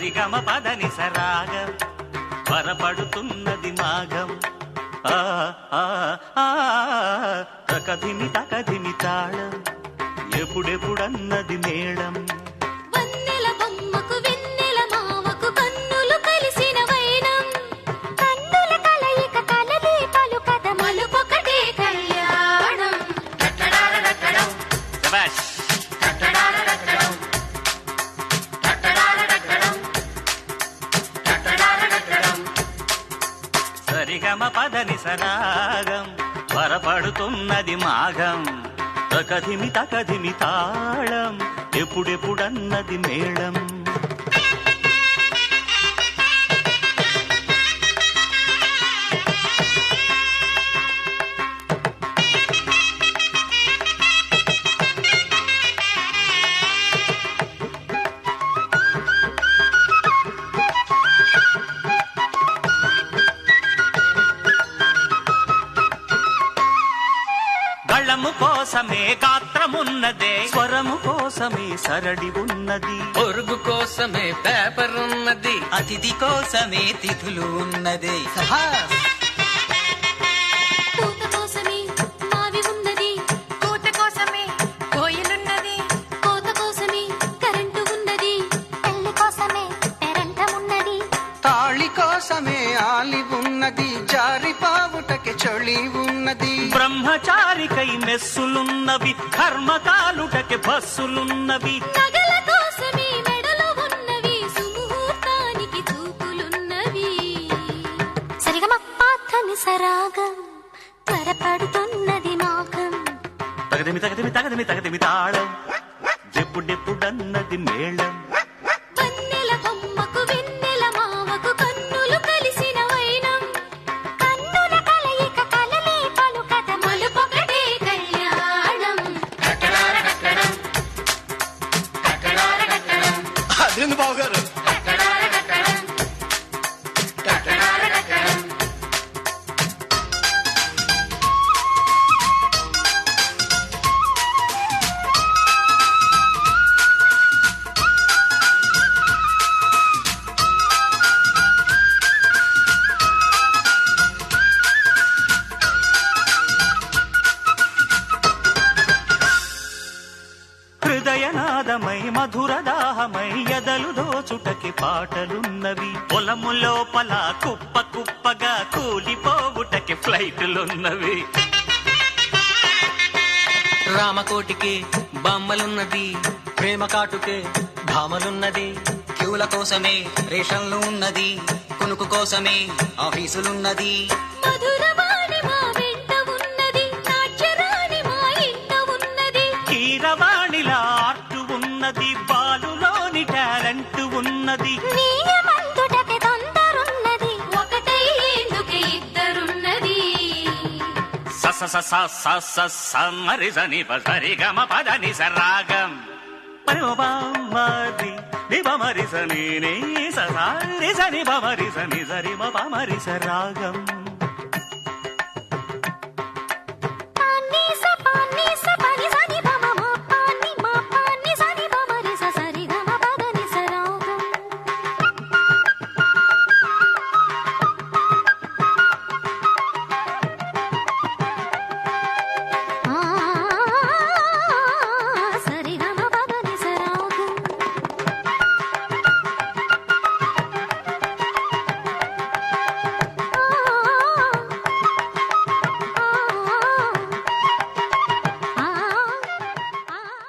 సరిగమ పదని సరాగం త్వరపడుతున్నది మాఘం తకధిమి తకధిమి తాళం ఎప్పుడెప్పుడన్నది మేళం సరిగమ పదని సరాగం త్వరపడుతున్నది మాఘం తకధిమి తకధిమి తాళం ఎప్పుడెప్పుడన్నది మేళం గళము కోసమే గాత్రమున్నదే స్వరము కోసమే సరడి ఉన్నది పొరుగు కోసమే పేపర్ ఉన్నది అతిథి కోసమే తిథులు ఉన్నది పూత కోసమే మావి ఉన్నది పూత కోసమే కోయిలున్నది కోత కోసమే కరెంటు ఉన్నది పెళ్లి కోసమే పెరంటం ఉన్నది తాళి కోసమే ఆలి ఉన్నది జారి పావుటకి చొళి ఉన్నది బ్రహ్మచారికై మెస్సులున్నవి కర్మకాలుటకి బస్సులున్నవి నగల కోసమే మెడలో ఉన్నవి సుముహూర్తానికి చూపులున్నవి సరిగమ పాతని సరాగం త్వరపడుతున్నది మాఘం తగదిమి తగదిమి తగదిమి తగదిమి తాళం ఎప్పుడెప్పుడన్నది మేళం వన్నెల బొమ్మకు వెన్నెల మావకు కన్నులు కలిసిన వైనం కన్నుల కలయిక కలలే పలుకత మలుపొకటే కళ్యాణం అదేంది బావగారు హృదయనాదమై మధురదాహమై ఎదలు దోచుటకి పాటలున్నవి పొలము లోపల కుప్ప కుప్పగా కూలిపోవుటకి ఫ్లైటులున్నవి రామకోటికి బొమ్మలున్నది ప్రేమ కాటుకే భామలున్నది క్యూల కోసమే రేషన్లు ఉన్నది కునుకు కోసమే ఆఫీసులున్నది మధురవాణి మా వెంట ఉన్నది నాట్యరాణి మా ఇంట ఉన్నది కీరవాణిలా ఆర్టు ఉన్నది బాలులోని టాలెంట్ ఉన్నది నీయమందుటకి తొందరున్నది ఒకటై ఎందుకే ఇద్దరున్నది స స స స స స మరి సని సరిగమ పదని సరాగం మరి నిబమరి సని సరి సని బమరి సని సరి మమరి సరాగం